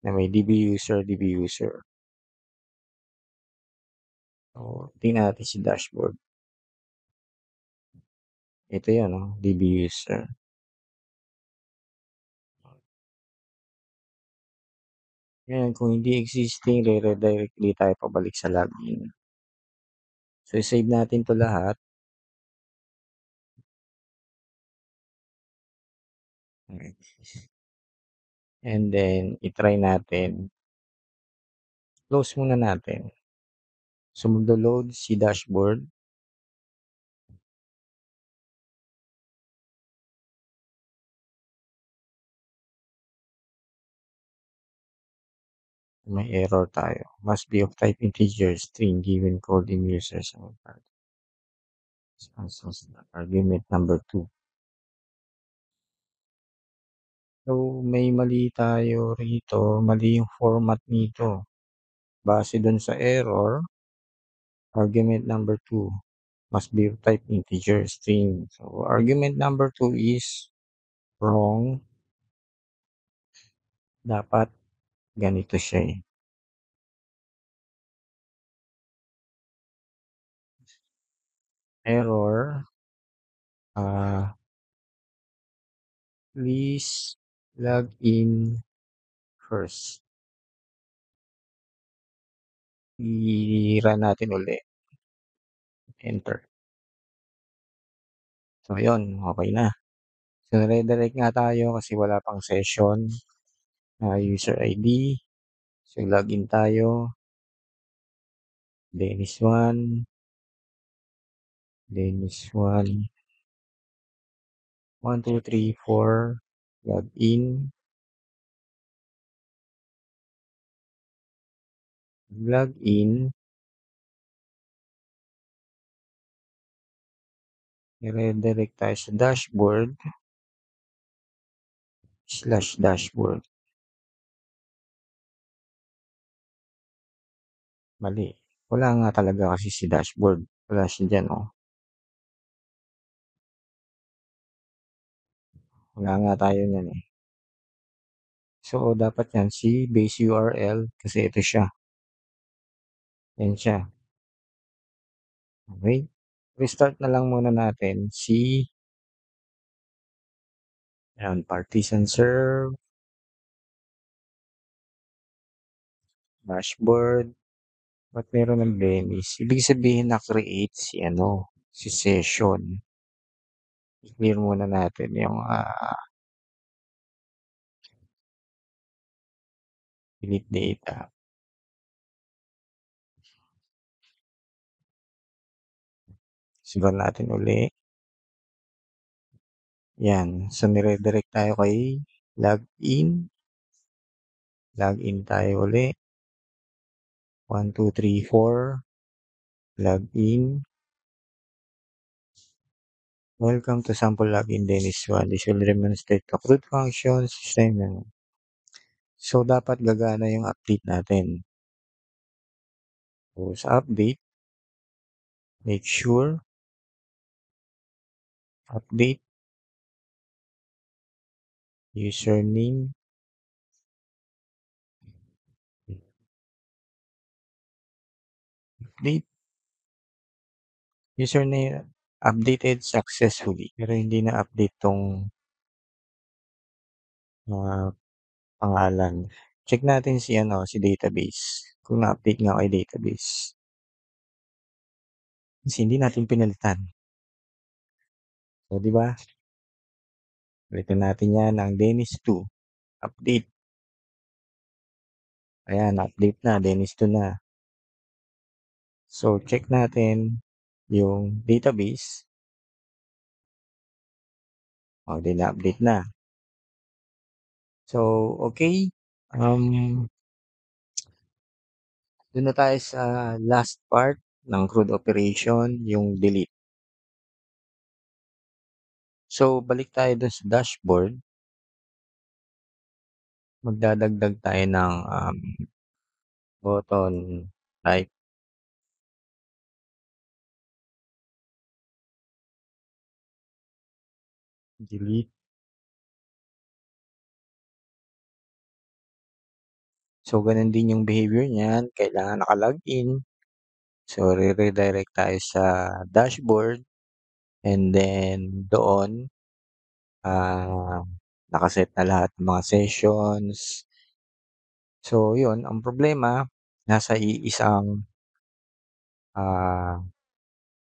na may DBuser. So, tingnan natin si dashboard. Ito yun, oh, DBuser. Ngayon, kung hindi existing, re-redirect ulit tayo pabalik sa login. So, save natin to lahat. Okay. And then, itry natin. Close muna natin. So, maglo-load si dashboard. May error tayo. Must be of type integer string given code in user. Argument number two. So, may mali tayo rito, mali yung format nito. Base dun sa error, argument number two must be of type integer string. So, argument number two is wrong. Dapat ganito siya eh. Error, please log in first. I-run natin uli. Enter. So, yun. Okay na. So, redirect nga tayo kasi wala pang session. User ID. So, login tayo. Dennis1. Dennis1. 1, 2, 3, 4. Login. Login. I-redirect tayo sa dashboard. /dashboard. Mali. Wala nga talaga kasi si dashboard. Wala siya dyan, oh. Wala nga tayo niyan, eh. So, dapat yan si base URL kasi ito siya. Yan siya. Okay. Restart na lang muna natin si partition serve, dashboard. Ba't meron ng Venice? Ibig sabihin na-create si session. I-clear muna natin yung delete data. Sigaw natin uli. Yan. So, nire-direct tayo kay login. Login tayo uli. 1, 2, 3, 4. Login. Welcome to sample login Dennis1. This will demonstrate the root function system. So, dapat gagana yung update natin. So, sa update, make sure update username update username updated successfully pero hindi na update tong mga pangalan. Check natin si database kung na-update nga kay database kasi hindi natin pinalitan. So, di ba? Palitan natin yan ng Dennis2 update. Ayan, update na, Dennis2 na. So, check natin yung database. Di na-update na. So, okay. Doon na tayo sa last part ng CRUD operation, yung delete. So, balik tayo doon sa dashboard. Magdadagdag tayo ng button type. Delete. So, ganun din yung behavior niyan. Kailangan nakalogin. So, re-redirect tayo sa dashboard. And then, doon, nakaset na lahat ng mga sessions. So, yun. Ang problema, nasa iisang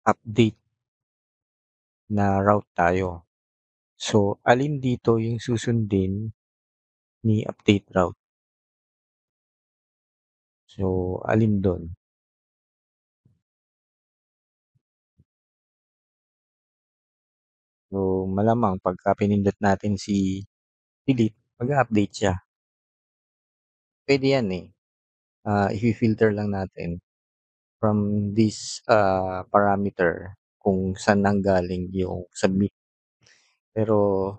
update na route tayo. So, alin dito yung susundin ni update route? So, alin doon? So, malamang pagka pinindot natin si delete, mag-update siya. Pwede yan eh. I-filter lang natin from this parameter kung saan nanggaling yung submit. Pero,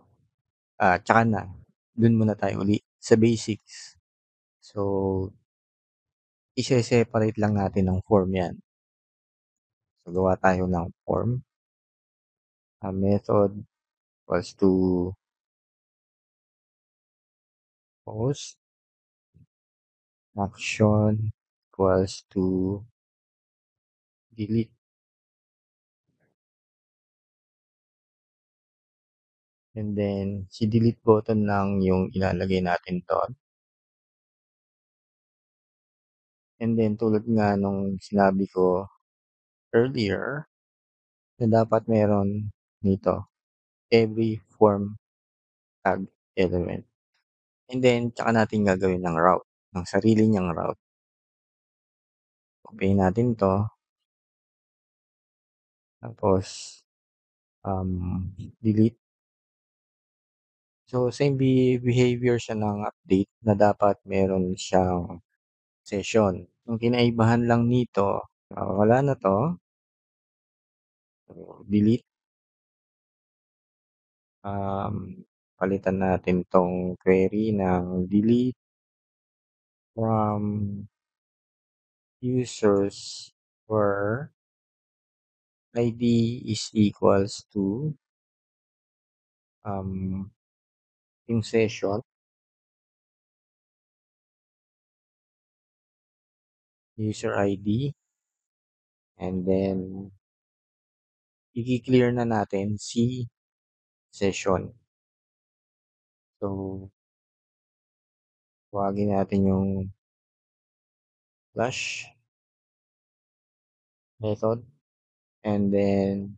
tsaka na, dun muna tayo uli sa basics. So, ise-separate lang natin ng form 'yan. So, gawa tayo ng form, method equals to post, action equals to delete, and then si delete button lang yung ilalagay natin do'n. And then tulad nga nung sinabi ko earlier na dapat meron nito, every form tag element. And then tsaka natin gagawin ng route, ng sarili niyang route. Copy natin 'to, tapos, delete. So same behavior siya ng update na dapat meron siyang session. Ang kinaibahan lang nito, wala na 'to, so delete. Palitan natin 'tong query ng delete from users where ID is equals to, um, yung session, user ID, and then i-clear na natin si session. So, tawagin natin yung flash method, and then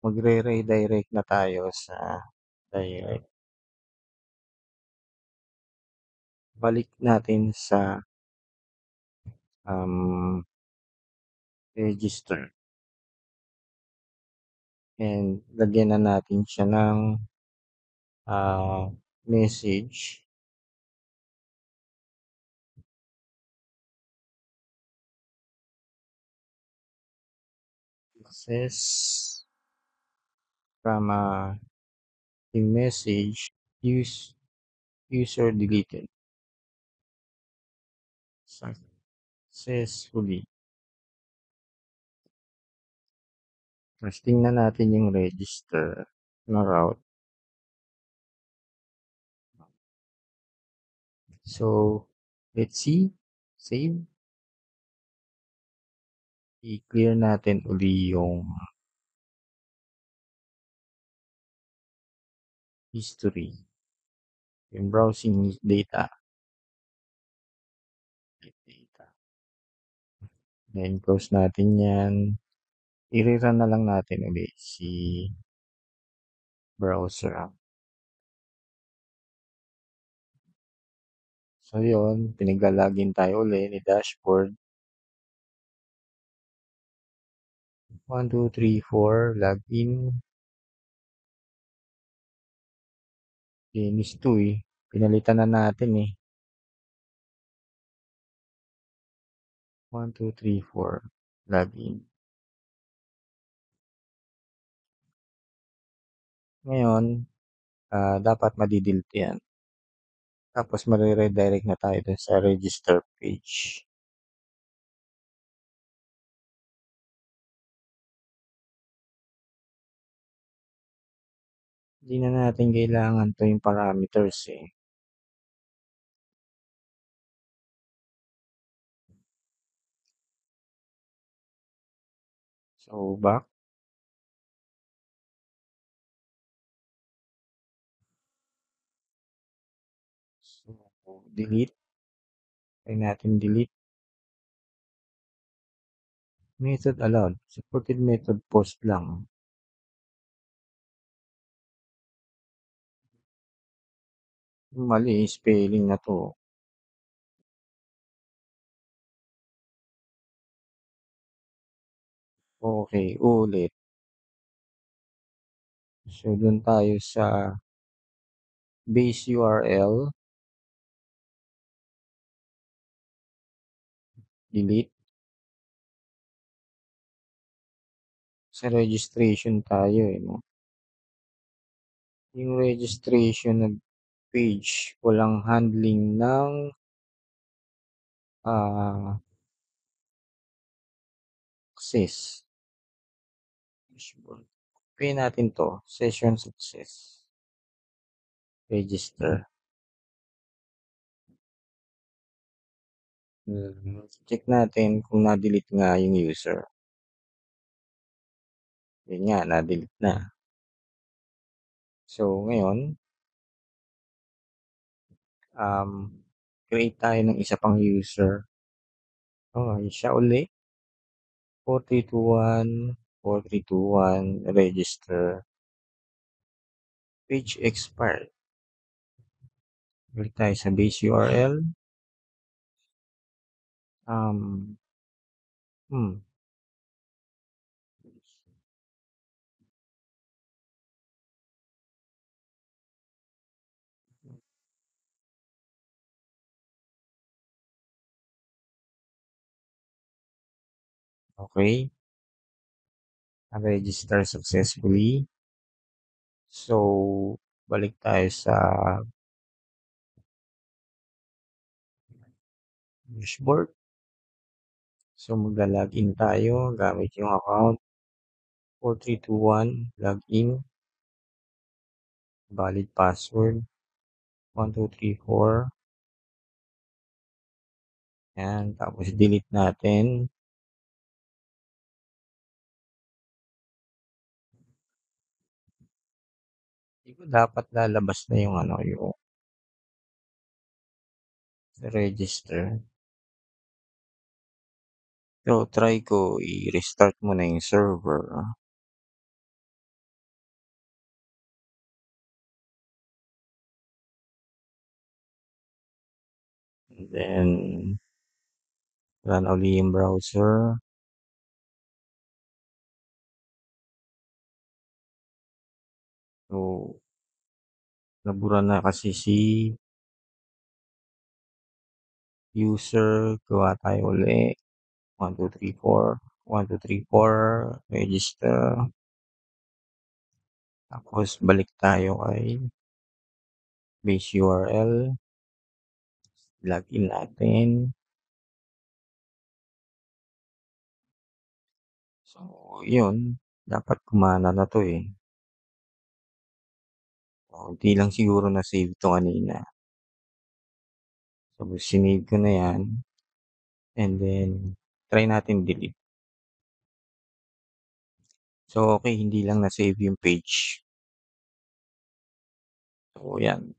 magre-redirect na tayo sa direct. Balik natin sa, um, register, and lagyan na natin siya ng, message, access from, yung message user deleted successfully. Tapos tingnan natin yung register na route. So, let's see, save, i-clear natin uli yung history, yung browsing data, then close natin yan, i-rerun na lang natin uli si browser. So yun, pinaglalagin tayo uli ni dashboard. 1, 2, 3, 4, login. Linis to eh. Pinalitan na natin eh. 1, 2, 3, 4, login. Ngayon, dapat madi-delete yan. Tapos mare-redirect na tayo dun sa register page. Hindi na natin kailangan to yung parameters eh. So, back. So, delete. Try natin delete. Method allowed. Supported method post lang. Mali, spelling na to. Okay, ulit. So, dun tayo sa base URL. Delete. Sa registration tayo, eh, 'no? Yung registration na page walang handling ng, ah, access, dashboard. Copy natin 'to, session success, register. Check natin kung na-delete nga yung user. Yun nga, na-delete na. So, ngayon, um, create tayo ng isa pang user. Siya uli, 4321, register, page expired. Balik tayo sa base URL. Um, hmm, okay, register successfully. So, balik tayo sa dashboard. So, magla-login tayo gamit yung account 4321, login, valid password, 1234. Yan, tapos delete natin. Hindi ko dapat lalabas na yung ano, yung register. So, try ko i-restart muna yung server. And then, run uli yung browser. So, nabura na kasi si user. Gawa tayo uli. 1234. 1234. Register. Tapos, balik tayo kay base URL. Login natin. So, yun. Dapat kumana na to eh. Hindi lang siguro na-save to kanina. So, sinave ko na yan. And then, try natin delete. So, okay, hindi lang na-save yung page. So, yan.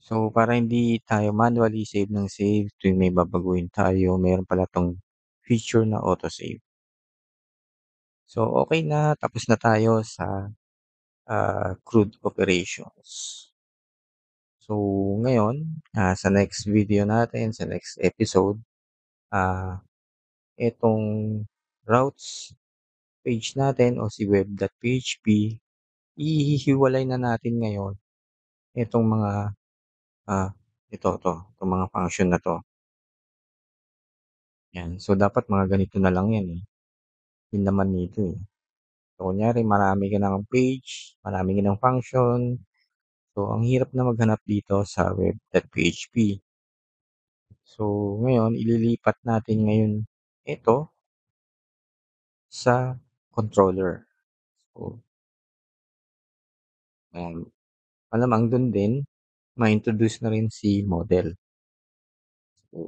So, para hindi tayo manually save ng save tuwing may babaguhin tayo, meron pala 'tong feature na autosave. So, okay na, tapos na tayo sa, CRUD operations. So, ngayon, sa next video natin, sa next episode, ah, itong routes page natin o si web.php, ihihiwalay na natin ngayon itong mga, ah, itong mga function na 'to. Yan. So, dapat mga ganito na lang yan, eh, yun naman nito, eh. So, kunyari marami ka ng page, marami ka ng function. So, ang hirap na maghanap dito sa web.php. So, ngayon ililipat natin ngayon ito sa controller. So, malamang dun din ma-introduce na rin si model. So,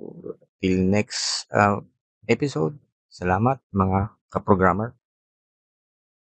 till next, episode. Salamat mga ka-programmer.